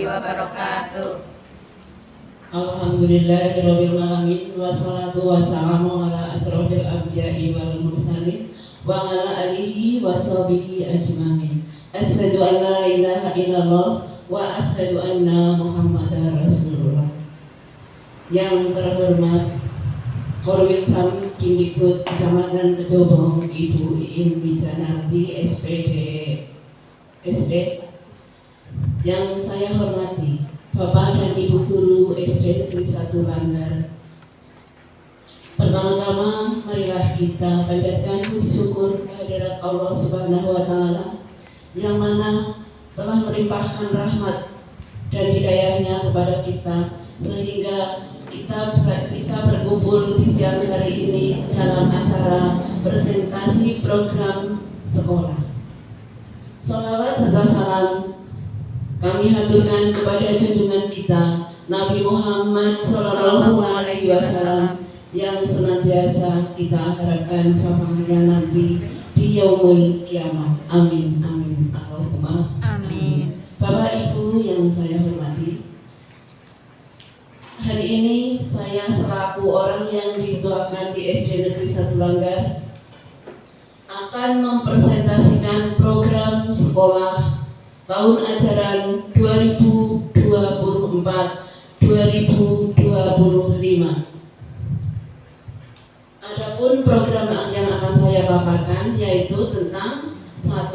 wabarakatuh. Alhamdulillahirabbil alamin wassalatu wassalamu ala asrofil anbiya'i wal mursalin wa ala alihi washabihi ajmain. Asyhadu an la ilaha illallah wa asyhadu anna Muhammadar Rasulullah. Yang terhormat Korwil Sam Dimdikbud Kecamatan Kejomong Ibu Iin Wijanarti SPD SD. Yang saya hormati Bapak dan Ibu Guru SD Negeri 1 Langgar. Pertama-tama marilah kita panjatkan puji syukur kehadirat Allah Subhanahu wa taala yang mana telah melimpahkan rahmat dan hidayahnya kepada kita sehingga kita bisa berkumpul di siang hari ini dalam acara presentasi program sekolah. Sholawat serta salam kami haturkan kepada junjungan kita Nabi Muhammad Sallallahu Alaihi Wasallam yang senantiasa kita harapkan syafaatnya nanti di yaumul kiamat. Amin amin Allahumma amin. Bapak Ibu yang saya hormati, hari ini saya selaku orang yang dituakan di SD Negeri 1 Langgar akan mempresentasikan program sekolah tahun ajaran 2024-2025. Adapun program yang akan saya paparkan yaitu tentang 1.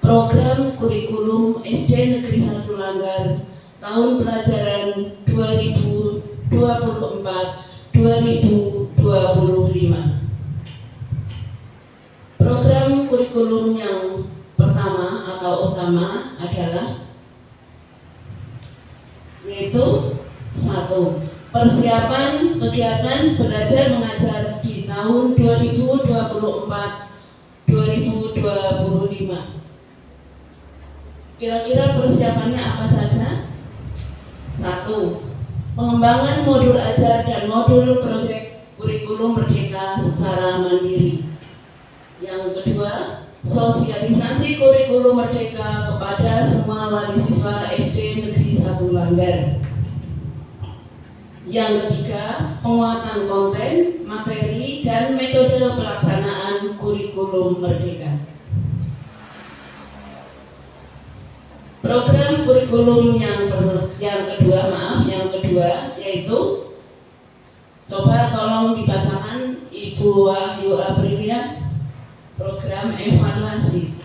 Program kurikulum SD Negeri 1 Langgar tahun pelajaran 2024-2025. Program kurikulum yang pertama atau utama adalah yaitu 1. Persiapan kegiatan belajar mengajar di tahun 2024-2025. Kira-kira persiapannya apa saja? 1. Pengembangan modul ajar dan modul proyek kurikulum merdeka secara mandiri. Yang kedua, sosialisasi kurikulum merdeka kepada semua wali siswa SD Negeri 1 Langgar. Yang ketiga, penguatan konten, materi, dan metode pelaksanaan kurikulum merdeka. Program kurikulum yang kedua yaitu, coba tolong dibacakan Ibu Wahyu Aprilia, program evaluasi.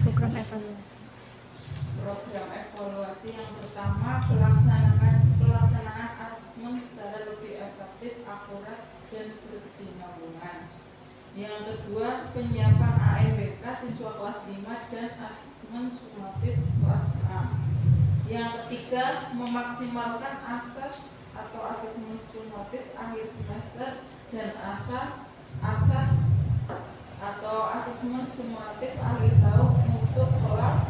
Program evaluasi. Program evaluasi yang pertama, pelaksanaan asesmen secara lebih efektif, akurat, dan berkesinambungan. Yang kedua, penyiapan AEBK siswa kelas 5 dan asesmen sumatif kelas 6. Yang ketiga, memaksimalkan asas atau asesmen sumatif akhir semester dan asas atau asesmen sumatif akhir tahun untuk kelas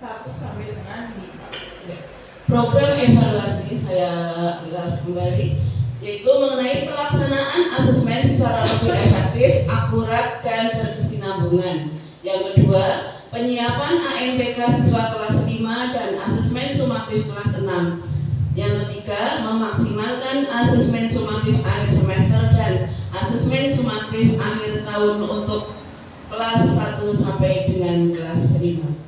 1 sampai dengan 5. Program evaluasi saya ulas kembali, yaitu mengenai pelaksanaan asesmen secara lebih efektif, akurat, dan berkesinambungan. Yang kedua, penyiapan AMPK siswa kelas 5 dan asesmen sumatif kelas 6. Yang ketiga, memaksimalkan asesmen sumatif akhir semester dan asesmen sumatif akhir tahun untuk kelas 1 sampai dengan kelas 5.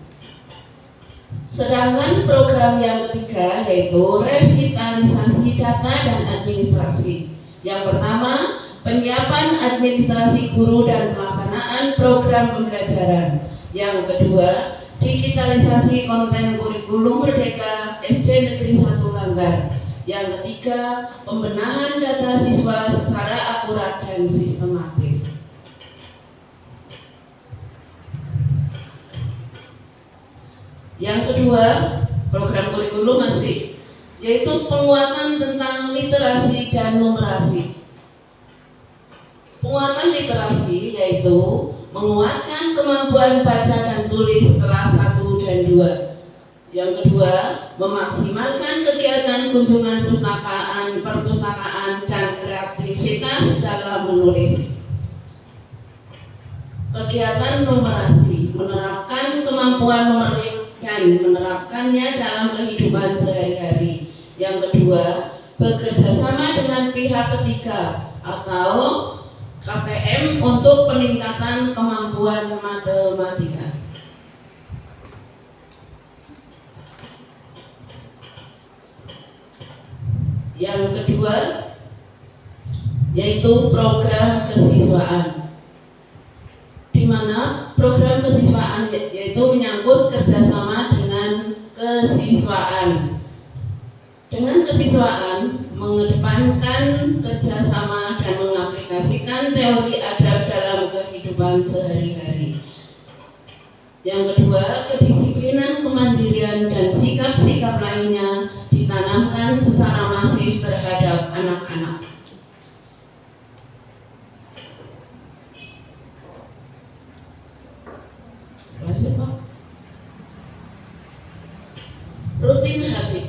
Sedangkan program yang ketiga yaitu revitalisasi data dan administrasi. Yang pertama, penyiapan administrasi guru dan pelaksanaan program pembelajaran. Yang kedua, digitalisasi konten kurikulum merdeka SD Negeri 1 Langgar. Yang ketiga, pembenahan data siswa secara akurat dan sistematis. Yang kedua, program kurikulum masih yaitu penguatan tentang literasi dan numerasi. Penguatan literasi yaitu menguatkan kemampuan baca dan tulis kelas 1 dan 2. Yang kedua, memaksimalkan kegiatan kunjungan perpustakaan pengembangan perpustakaan dan kreativitas dalam menulis. Kegiatan numerasi menerapkan kemampuan numerik dan menerapkannya dalam kehidupan sehari-hari. Yang kedua, bekerja sama dengan pihak ketiga atau KPM untuk peningkatan kemampuan matematika. Yang kedua, yaitu program kesiswaan, di mana program kesiswaan yaitu menyangkut kerjasama dengan kesiswaan. Dengan kesiswaan mengedepankan kerjasama dan mengaplikasikan teori adab dalam kehidupan sehari-hari. Yang kedua, kedisiplinan, kemandirian, dan sikap-sikap lainnya ditanamkan secara masif terhadap anak-anak. Lanjut, Pak. Rutin habit.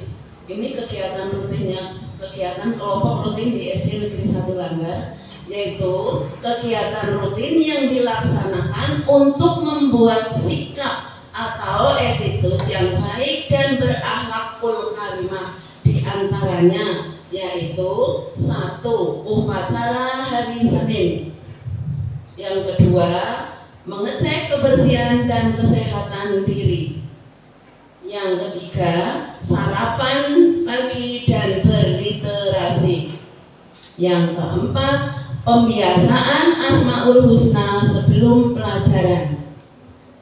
Ini kegiatan rutinnya, kegiatan kelompok rutin di SD Negeri 1 Langgar, yaitu kegiatan rutin yang dilaksanakan untuk membuat sikap atau attitude yang baik dan berakhlakul karimah. Di antaranya yaitu 1. Upacara hari Senin. Yang kedua, mengecek kebersihan dan kesehatan diri. Yang ketiga, sarapan pagi dan berliterasi. Yang keempat, pembiasaan Asmaul Husna sebelum pelajaran.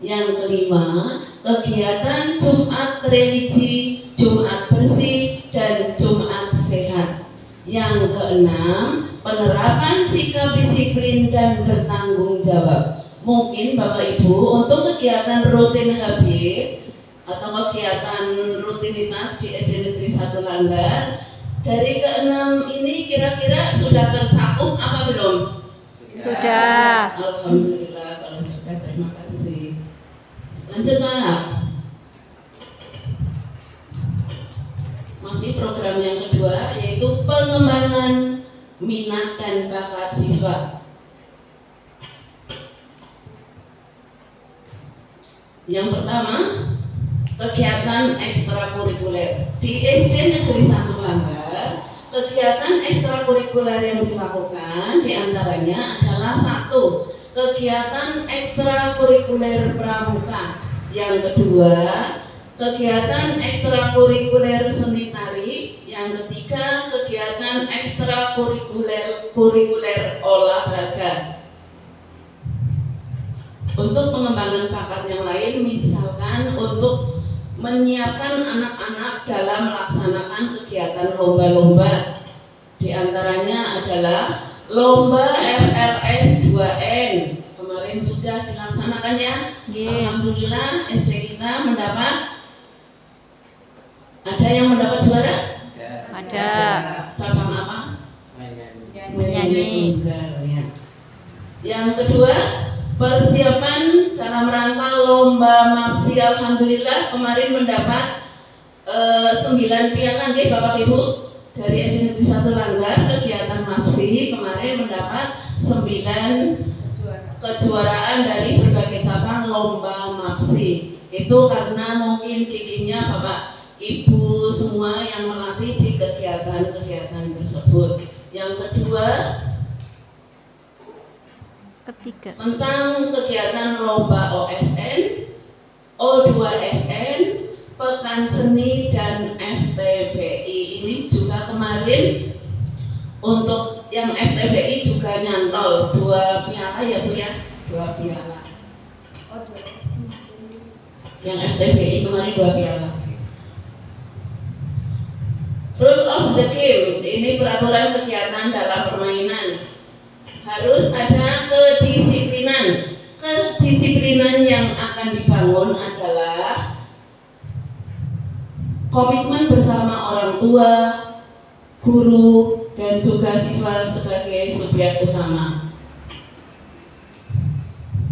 Yang kelima, kegiatan Jumat religi, Jumat bersih, dan Jumat sehat. Yang keenam, penerapan sikap disiplin dan bertanggung jawab. Mungkin Bapak Ibu untuk kegiatan rutin habit atau kegiatan rutinitas di SD Negeri 1 Langgar, dari keenam ini kira-kira sudah tercakup apa belum? Sudah. Alhamdulillah kalau sudah, terima kasih. Lanjut, Pak. Masih program yang kedua, yaitu pengembangan minat dan bakat siswa. Yang pertama, kegiatan ekstrakurikuler. Di SD Negeri 1 Langgar, kegiatan ekstrakurikuler yang dilakukan diantaranya adalah 1. Kegiatan ekstrakurikuler pramuka. Yang kedua, kegiatan ekstrakurikuler seni tari. Yang ketiga, kegiatan ekstrakurikuler olahraga. Untuk pengembangan bakat yang lain, misalkan untuk menyiapkan anak-anak dalam melaksanakan kegiatan lomba-lomba. Di antaranya adalah lomba FLS 2N. Kemarin sudah dilaksanakannya. Alhamdulillah SD kita mendapat, ada yang mendapat juara? Ada. Cabang apa? Menyanyi. Yang kedua, persiapan dalam rangka lomba MAPSI. Alhamdulillah kemarin mendapat 9 piala nggih Bapak Ibu dari SD Negeri 1 Langgar. Kegiatan MAPSI kemarin mendapat 9 kejuaraan dari berbagai cabang lomba MAPSI. Itu karena mungkin gigihnya Bapak Ibu semua yang melatih di kegiatan-kegiatan tersebut. Yang kedua, Ketiga. tentang kegiatan lomba OSN, O2SN, Pekan Seni, dan FTBI. Ini juga kemarin untuk yang FTBI juga nyantol 2 piala ya Bu ya, 2 piala. Yang FTBI kemarin 2 piala. Rule of the game, ini peraturan kegiatan dalam permainan. Harus ada kedisiplinan. Kedisiplinan yang akan dibangun adalah komitmen bersama orang tua, guru, dan juga siswa sebagai subjek utama.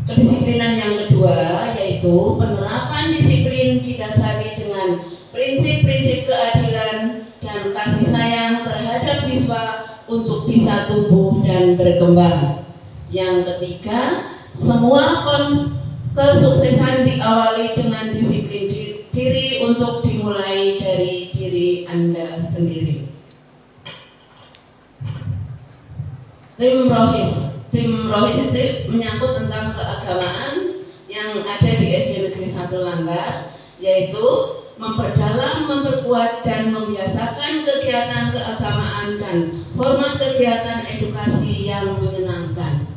Kedisiplinan yang kedua yaitu penerapan disiplin didasari dengan prinsip-prinsip keadilan dan kasih sayang terhadap untuk bisa tumbuh dan berkembang. Yang ketiga, semua kesuksesan diawali dengan disiplin diri untuk dimulai dari diri Anda sendiri. Tim Rohis itu menyangkut tentang keagamaan yang ada di SD Negeri 1 Langgar, yaitu memperdalam, memperkuat, dan membiasakan kegiatan keagamaan dan format kegiatan edukasi yang menyenangkan.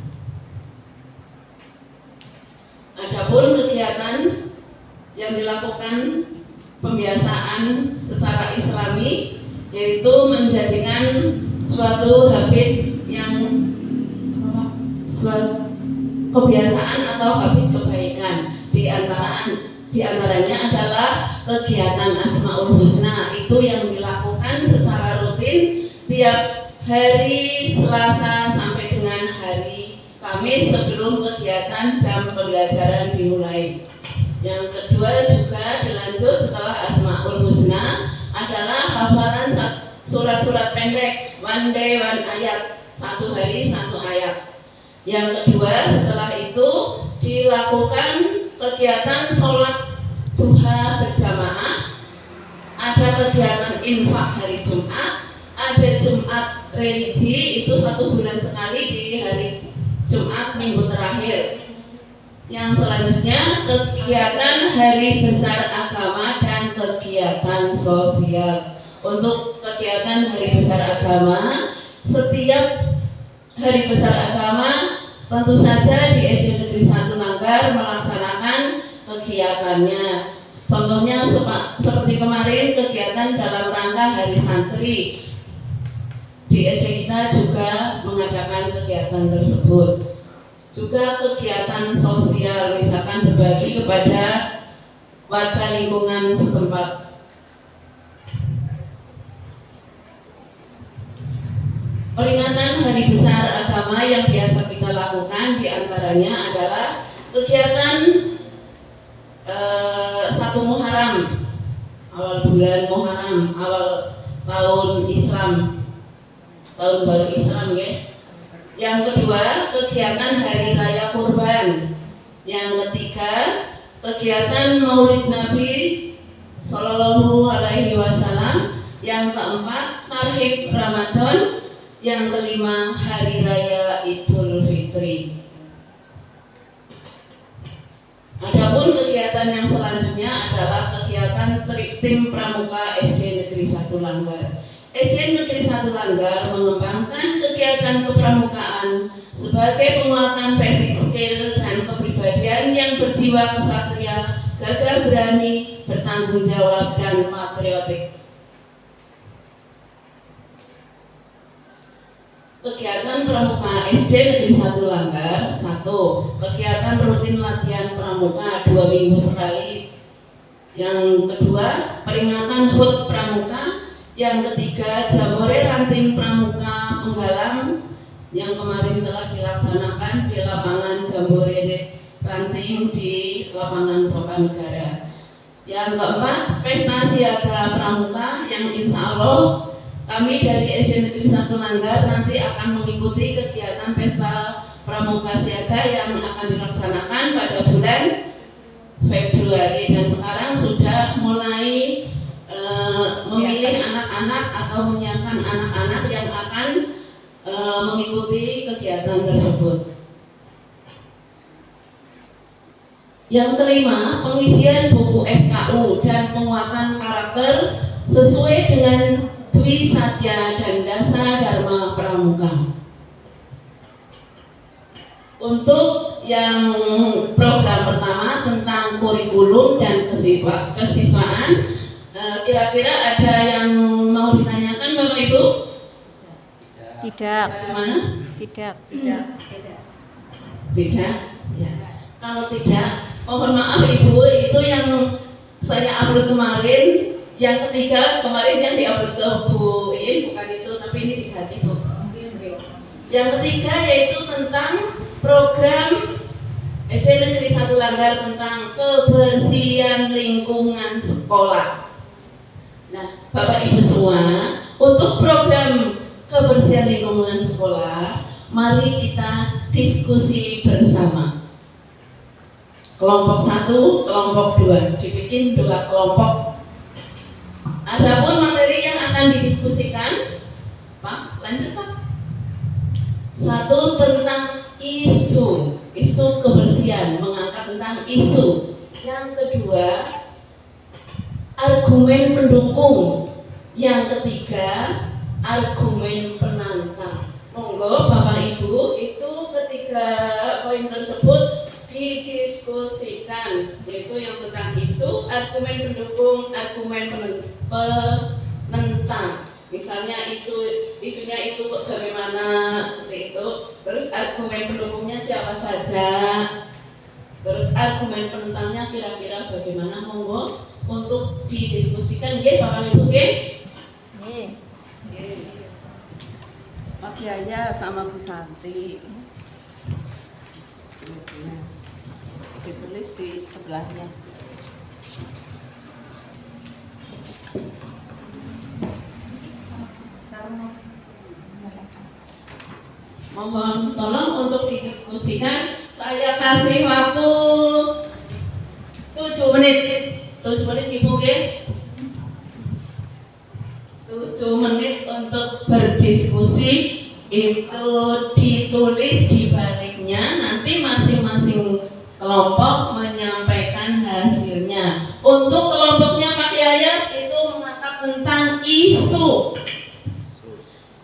Adapun kegiatan yang dilakukan pembiasaan secara Islami, yaitu menjadikan suatu habit yang suatu kebiasaan atau habit kebaikan. Di antaranya adalah kegiatan Asmaul Husna, itu yang dilakukan secara rutin tiap hari Selasa sampai dengan hari Kamis sebelum kegiatan jam pembelajaran dimulai. Yang kedua juga dilanjut setelah Asmaul Husna adalah hafalan surat-surat pendek, one day one ayat, satu hari satu ayat. Yang kedua setelah itu dilakukan kegiatan sholat duha berjamaah, ada kegiatan infak hari Jumat, ada Jumat religi, itu 1 bulan sekali di hari Jumat minggu terakhir. Yang selanjutnya kegiatan hari besar agama dan kegiatan sosial. Untuk kegiatan hari besar agama, setiap hari besar agama tentu saja di SD Negeri 1 Langgar melaksanakan kegiatannya. Contohnya seperti kemarin kegiatan dalam rangka Hari Santri. Di SD kita juga mengadakan kegiatan tersebut. Juga kegiatan sosial, misalkan berbagi kepada warga lingkungan setempat. Peringatan Hari Besar Agama yang biasa kita lakukan diantaranya adalah kegiatan 1 Muharram, awal bulan Muharram, awal tahun Islam, tahun baru Islam ya. Yang kedua, kegiatan Hari Raya Kurban. Yang ketiga, kegiatan Maulid Nabi Sallallahu Alaihi Wasallam. Yang keempat, Tarhib Ramadan. Yang kelima, Hari Raya Idul Fitri. Adapun kegiatan yang selanjutnya adalah kegiatan tim pramuka SD Negeri 1 Langgar. SD Negeri 1 Langgar mengembangkan kegiatan kepramukaan sebagai penguatan basic skill dan kepribadian yang berjiwa kesatria, gagah berani, bertanggung jawab, dan patriotik. Kegiatan pramuka SD Negeri 1 Langgar. 1. Kegiatan rutin latihan pramuka 2 minggu sekali. Yang kedua, peringatan HUT pramuka. Yang ketiga, Jambore Ranting Pramuka Penggalang yang kemarin telah dilaksanakan di lapangan Jambore Ranting di lapangan Sokanegara. Yang keempat, Pesta Siaga Pramuka yang insya Allah kami dari SD Negeri 1 Langgar nanti akan mengikuti kegiatan Pesta Pramuka Siaga yang akan dilaksanakan pada bulan Februari, dan sekarang sudah mulai memilih anak-anak atau menyiapkan anak-anak yang akan mengikuti kegiatan tersebut. Yang kelima, pengisian buku SKU dan penguatan karakter sesuai dengan Dwi Satya dan Dasa Dharma Pramuka. Untuk yang program pertama tentang kurikulum dan kesiswaan, kira-kira ada yang mau ditanyakan Bapak Ibu? Tidak. Bagaimana? Tidak. Tidak? Ya. Kalau tidak, mohon maaf Ibu, itu yang saya upload kemarin. Yang ketiga, kemarin yang diupload ke Bu In, bukan itu, tapi ini diganti Bu. Yang ketiga yaitu tentang program SD Negeri 1 Langgar tentang kebersihan lingkungan sekolah. Nah, Bapak Ibu semua, untuk program kebersihan lingkungan Mari kita diskusi bersama. Kelompok 1, kelompok 2, dibikin 2 kelompok. Adapun materi yang akan didiskusikan, Pak, lanjut Pak. 1 tentang isu kebersihan, mengangkat tentang isu. Yang kedua, argumen pendukung. Yang ketiga, argumen penantang. Monggo Bapak Ibu, itu ketiga poin tersebut didiskusikan, yaitu yang tentang isu, argumen pendukung, argumen penentang. Misalnya isunya itu bagaimana, seperti itu. Terus argumen pendukungnya siapa saja. Terus argumen penentangnya kira-kira bagaimana, monggo untuk didiskusikan, nggih Bapak Ibu nggih? Nggih. Pak Yaya sama Bu Santi. Ditulis di sebelahnya. Mohon tolong untuk didiskusikan. Saya kasih waktu 7 menit. 7 menit Ibu nggih? 7 menit untuk berdiskusi. Itu ditulis di baliknya, nanti masing-masing kelompok menyampaikan hasilnya. Untuk kelompoknya Pak Yayas itu mengangkat tentang isu.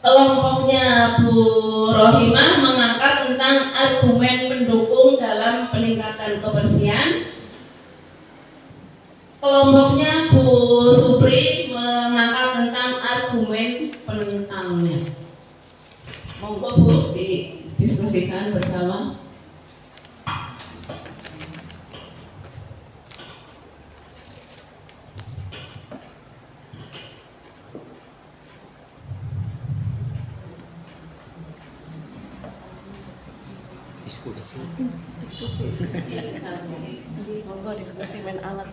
Kelompoknya Bu Rohimah mengangkat tentang argumen pendukung dalam peningkatan kebersihan. Kelompoknya Bu Supri mengangkat tentang argumen penentangnya. Monggo Bu, didiskusikan bersama. Diskusi. Monggo diskusi main alat.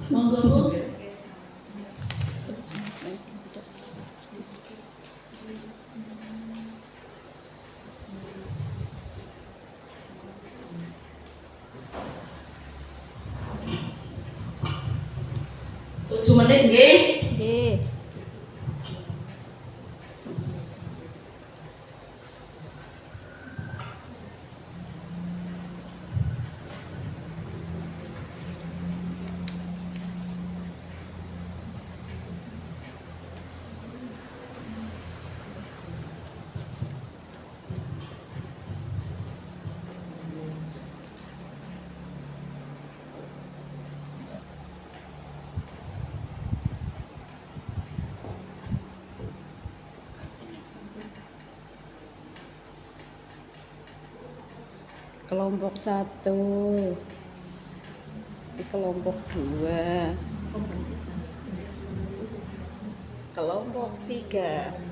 Monggo Bu. Tujuh menit nggih? Nggih. Kelompok 1, kelompok 2, kelompok 3.